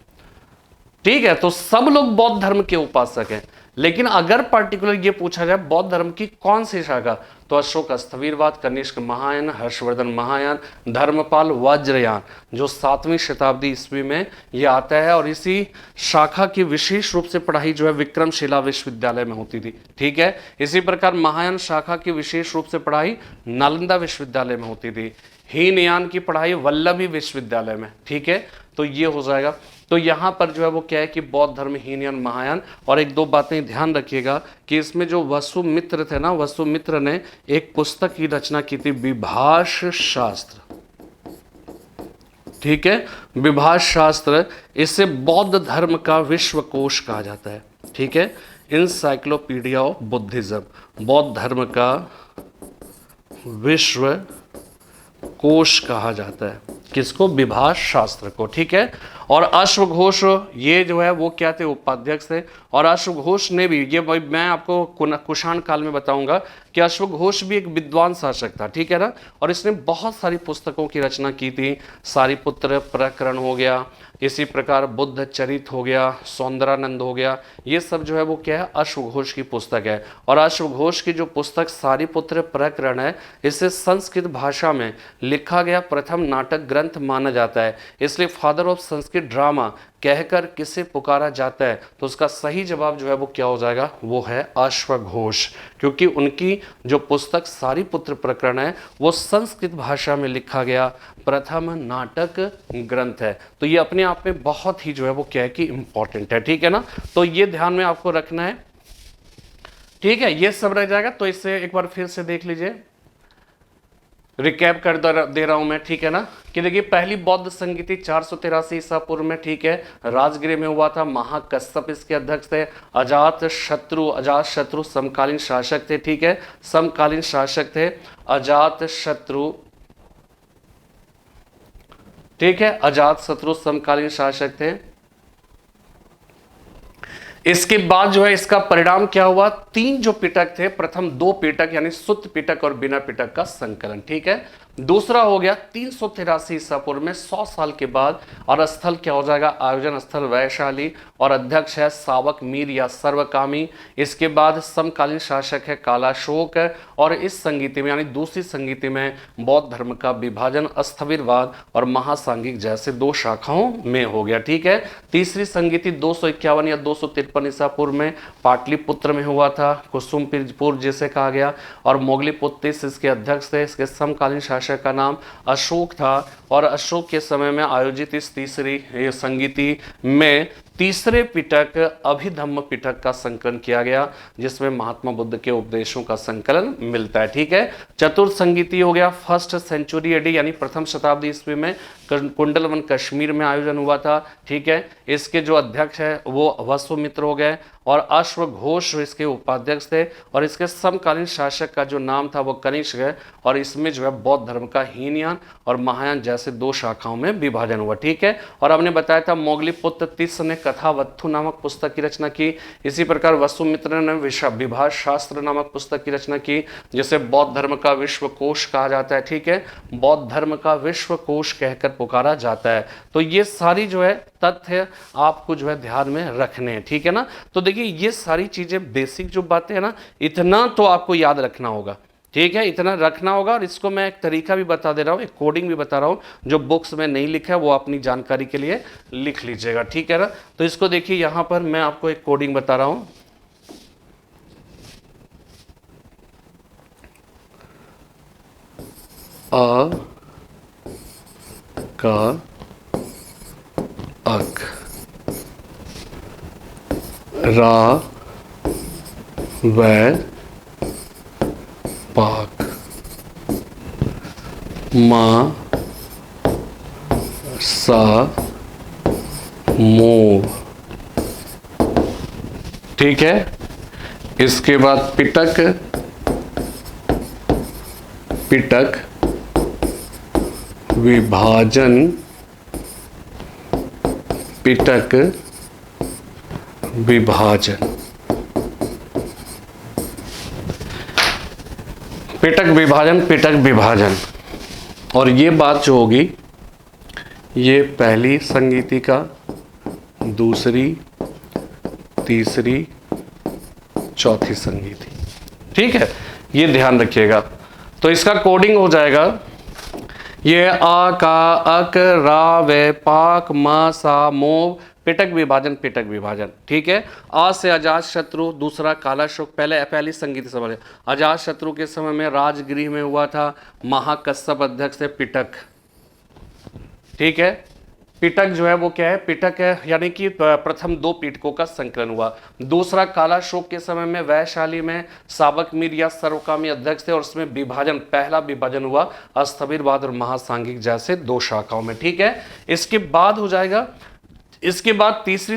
ठीक है, तो सब लोग बौद्ध धर्म के उपासक हैं, लेकिन अगर पर्टिकुलर ये पूछा जाए बौद्ध धर्म की कौन सी शाखा, तो अशोक अस्थविरवाद, कनिष्क महायान, हर्षवर्धन महायान, धर्मपाल वज्रयान, जो 7वीं शताब्दी ईस्वी में ये आता है, और इसी शाखा की विशेष रूप से पढ़ाई जो है विक्रमशिला विश्वविद्यालय में होती थी। ठीक है, इसी प्रकार महायान शाखा की विशेष रूप से पढ़ाई नालंदा विश्वविद्यालय में होती थी। हीनयान की पढ़ाई वल्लभी विश्वविद्यालय में। ठीक है, तो ये हो जाएगा। तो यहाँ पर जो है वो क्या है कि बौद्ध धर्म, हीनयान, महायान, और एक दो बातें ध्यान रखिएगा कि इसमें जो वसुमित्र थे ना, वसुमित्र ने एक पुस्तक की रचना की थी, विभाष शास्त्र। ठीक है, विभाष शास्त्र, इसे बौद्ध धर्म का विश्वकोश कहा जाता है। ठीक है, इंसाइक्लोपीडिया ऑफ बुद्धिज्म, बौद्ध धर्म का विश्व कोश कहा जाता है। किसको? विभाष शास्त्र को। ठीक है। और अश्वघोष ये जो है वो क्या थे? उपाध्यक्ष थे। और अश्वघोष ने भी, ये मैं आपको कुषाण काल में बताऊंगा कि अश्वघोष भी एक विद्वान शासक था। ठीक है ना। और इसने बहुत सारी पुस्तकों की रचना की थी। सारीपुत्र प्रकरण हो गया, इसी प्रकार बुद्ध चरित हो गया, सौंदरानंद हो गया, ये सब जो है वो क्या है? अश्वघोष की पुस्तक है। और अश्वघोष की जो पुस्तक सारीपुत्र प्रकरण है, इसे संस्कृत भाषा में लिखा गया प्रथम नाटक ग्रंथ माना जाता है। इसलिए फादर ऑफ संस्कृत ड्रामा कहकर किसे पुकारा जाता है? तो उसका सही जवाब जो है वो क्या हो जाएगा? वो है अश्वघोष, क्योंकि उनकी जो पुस्तक सारीपुत्र प्रकरण है वो संस्कृत भाषा में लिखा गया प्रथम नाटक ग्रंथ है। तो ये अपने आप में बहुत ही जो है वो क्या है कि इंपॉर्टेंट है। ठीक है ना। तो ये ध्यान में आपको रखना है। ठीक है, ये सब रह जाएगा। तो इससे एक बार फिर से देख लीजिए, रिकैप कर दे रहा हूं मैं। ठीक है ना। कि देखिए, पहली बौद्ध संगीति 483 ईसा पूर्व में, ठीक है, राजगृह में हुआ था। महाकश्यप इसके अध्यक्ष थे। अजात शत्रु समकालीन शासक थे। ठीक है, समकालीन शासक थे अजात शत्रु। ठीक है, अजात शत्रु समकालीन शासक थे। इसके बाद जो है इसका परिणाम क्या हुआ? 3 जो पिटक थे, प्रथम 2 पिटक यानी सुत्त पिटक और बिना पिटक का संकलन। ठीक है। दूसरा हो गया 383 ईसा पूर्व में, 100 साल के बाद। और स्थल क्या हो जाएगा? आयोजन स्थल वैशाली। और अध्यक्ष है सावक मीर या सर्वकामी। इसके बाद समकालीन शासक है कालाशोक। और इस संगीति में यानी दूसरी संगीति में बौद्ध धर्म का विभाजन स्थविरवाद और महासांगिक जैसे 2 शाखाओं में हो गया। ठीक है। तीसरी संगीति 251 या 253 ईसा पूर्व में पाटलिपुत्र में हुआ था, कुसुमपुर जिसे कहा गया। और मोगलीपुत्र इसके अध्यक्ष थे। इसके समकालीन शासक का नाम अशोक था। और अशोक के समय में आयोजित इस तीसरी संगीति में तीसरे पिटक अभिधम्म पिटक का संकलन किया गया, जिसमें महात्मा बुद्ध के उपदेशों का संकलन मिलता है। ठीक है। चतुर्थ संगीति हो गया 1st सेंचुरी एडी यानी प्रथम शताब्दी ईस्वी में कुंडलवन कश्मीर में आयोजन हुआ था। ठीक है। इसके जो अध्यक्ष है वो वसुमित्र हो गए। और अश्वघोष इसके उपाध्यक्ष थे। और इसके समकालीन शासक का जो नाम था वो कनिष्क है। और इसमें जो है बौद्ध धर्म का हीनयान और महायान जैसे 2 शाखाओं में विभाजन हुआ। ठीक है। और हमने बताया था मोगलीपुत्र तिस्स ने कथावत्थु नामक पुस्तक की रचना की। इसी प्रकार वसुमित्र ने विभाष शास्त्र नामक पुस्तक की रचना की, जिसे बौद्ध धर्म का विश्वकोश कहा जाता है। ठीक है, बौद्ध धर्म का विश्वकोश कहकर पुकारा जाता है। तो ये सारी जो है तथ्य आपको जो है ध्यान में रखने हैं। ठीक है ना। तो देखिए, ये सारी चीजें बेसिक जो बातें हैं ना, इतना तो आपको याद रखना होगा। ठीक है, इतना रखना होगा। और इसको मैं एक तरीका भी बता दे रहा हूँ, एक कोडिंग भी बता रहा हूँ, जो बुक्स में नहीं लिखा है वो अपनी जानकारी के लिए लिख लीजिएगा। ठीक है ना। तो इसको देखिए, यहां पर मैं आपको एक कोडिंग बता रहा हूं। अ का अक रा वै पाक मा सा मोव। ठीक है। इसके बाद पिटक पिटक विभाजन पिटक विभाजन पिटक विभाजन पिटक विभाजन। और ये बात जो होगी, ये पहली संगीति का, दूसरी, तीसरी, चौथी संगीति। ठीक है, ये ध्यान रखिएगा। तो इसका कोडिंग हो जाएगा, ये आ का अक रा वे पाक मा सा मोव पिटक विभाजन पिटक विभाजन। ठीक है। आ से अजात शत्रु, दूसरा कालाशोक। पहली संगीत समझ, अजात शत्रु के समय में राजगृह में हुआ था। महाकश्यप अध्यक्ष है पिटक। ठीक है। पिटक जो है वो क्या है? पिटक है, यानी कि प्रथम 2 पिटकों का संकलन हुआ। दूसरा कालाशोक के समय में वैशाली में सावक मीर या सर्वकामी अध्यक्ष थे। और उसमें विभाजन, पहला विभाजन हुआ स्थविरवाद और महासांगिक जैसे 2 शाखाओं में। ठीक है। इसके बाद हो जाएगा इसके बाद तीसरी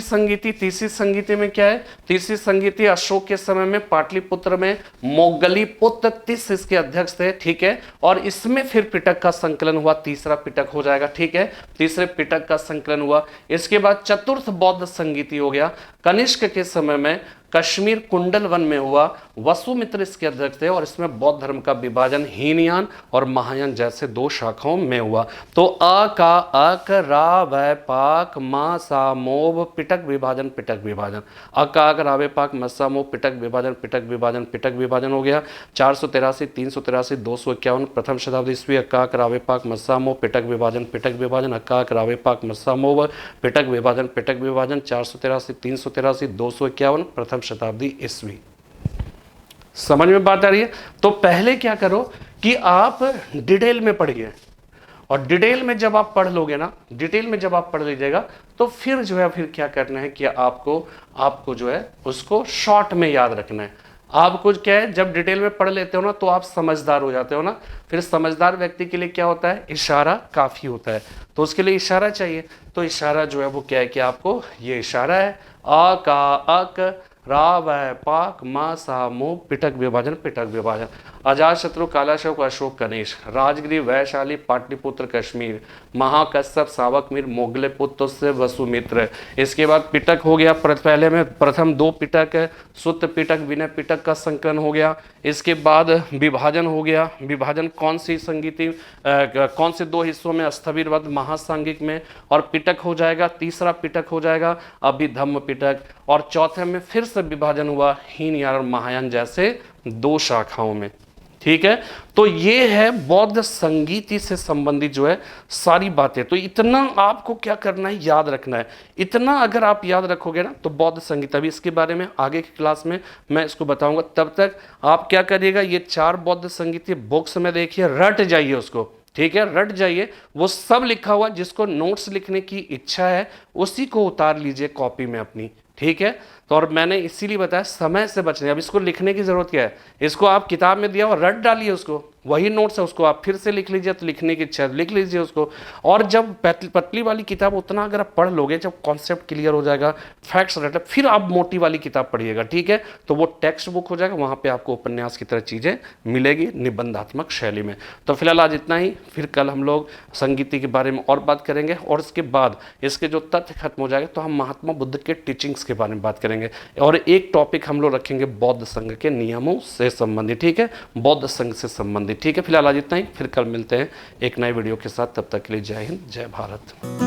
संगीति में क्या है? तीसरी संगीति अशोक के समय में पाटलिपुत्र में मोगलीपुत्र तीस इसके अध्यक्ष थे, ठीक है। और इसमें फिर पिटक का संकलन हुआ, तीसरा पिटक हो जाएगा, ठीक है। तीसरे पिटक का संकलन हुआ। इसके बाद चतुर्थ बौद्ध संगीति हो गया, कनिष्क के समय में कश्मीर कुंडल वन में हुआ, वसुमित्र इसके अध्यक्ष थे और इसमें बौद्ध धर्म का विभाजन हीनयान और महायान जैसे दो शाखाओं में हुआ। तो अ का अक, रा वै पाक, मा सा मोव, पिटक विभाजन, पिटक विभाजन, अ का अक, रावे पाक, मस्सा मोव, पिटक विभाजन, पिटक विभाजन, पिटक विभाजन हो गया। 483, 383, 251 प्रथम शताब्दी ईस्वी, अ का अक, रावे पाक, मस्सा मोव, पिटक विभाजन, पिटक विभाजन, अ का अक, रावे पाक, मस्सा मोव, पिटक विभाजन, पिटक विभाजन, 483, 383, 251 प्रथम शताब्दी ईस्वी। समझ में बात आ रही है? तो पहले क्या करो कि आप डिटेल में पढ़िए, और डिटेल में जब आप पढ़ लोगे ना, डिटेल में जब आप पढ़ लीजिएगा तो फिर जो है फिर क्या करना है कि आपको जो है उसको शॉर्ट में याद रखना है। आपको क्या है, जब डिटेल में पढ़ लेते हो ना तो आप समझदार हो जाते हो ना। फिर समझदार व्यक्ति के लिए क्या होता है? इशारा काफी होता है। तो उसके लिए इशारा चाहिए। तो इशारा जो है वो क्या है कि आपको ये इशारा है, अ का अक, रा वै पाक, मा सा मो, पिटक विभाजन, पिटक विभाजन। अजातशत्रु, कालाशोक, अशोक, कनिष्क, राजगिरी, वैशाली, पाटलिपुत्र, कश्मीर, महाकश्यप, सावकमीर, मोगलीपुत्र से वसुमित्र। इसके बाद पिटक हो गया, पहले में प्रथम दो पिटक है, सुत्त पिटक, विनय पिटक का संकलन हो गया। इसके बाद विभाजन हो गया। विभाजन कौन सी संगीति, कौन से दो हिस्सों में? स्थविरवद, महासांगिक में। और पिटक हो जाएगा, तीसरा पिटक हो जाएगा अभिधम्म पिटक। और चौथे में फिर से विभाजन हुआ हीनयान और महायान जैसे दो शाखाओं में, ठीक है। तो ये है बौद्ध संगीति से संबंधित जो है सारी बातें। तो इतना आपको क्या करना है? याद रखना है। इतना अगर आप याद रखोगे ना तो बौद्ध संगीत, अभी इसके बारे में आगे की क्लास में मैं इसको बताऊंगा। तब तक आप क्या करिएगा, ये 4 बौद्ध संगीत बुक्स में देखिए, रट जाइए उसको, ठीक है, रट जाइए। वो सब लिखा हुआ, जिसको नोट्स लिखने की इच्छा है उसी को उतार लीजिए कॉपी में अपनी, ठीक है। तो और मैंने इसीलिए बताया समय से बचने। अब इसको लिखने की जरूरत क्या है? इसको आप किताब में दिया और रट डालिए उसको, वही नोट्स है, उसको आप फिर से लिख लीजिए। तो लिखने की इच्छा है लिख लीजिए उसको। और जब पतली वाली किताब उतना अगर आप पढ़ लोगे, जब कॉन्सेप्ट क्लियर हो जाएगा, फैक्ट्स रट, फिर आप मोटी वाली किताब पढ़िएगा, ठीक है। तो वो टेक्स्ट बुक हो जाएगा, वहाँ पे आपको उपन्यास की तरह चीज़ें मिलेगी निबंधात्मक शैली में। तो फिलहाल आज इतना ही, फिर कल हम लोग संगीति के बारे में और बात करेंगे, और इसके बाद इसके जो तथ्य खत्म हो जाएगा तो हम महात्मा बुद्ध के टीचिंग्स के बारे में बात करेंगे। और एक टॉपिक हम लोग रखेंगे बौद्ध संघ के नियमों से संबंधित, ठीक है, बौद्ध संघ से संबंधित, ठीक है। फिलहाल आज इतना ही, फिर कल मिलते हैं एक नए वीडियो के साथ। तब तक के लिए जय हिंद, जय भारत।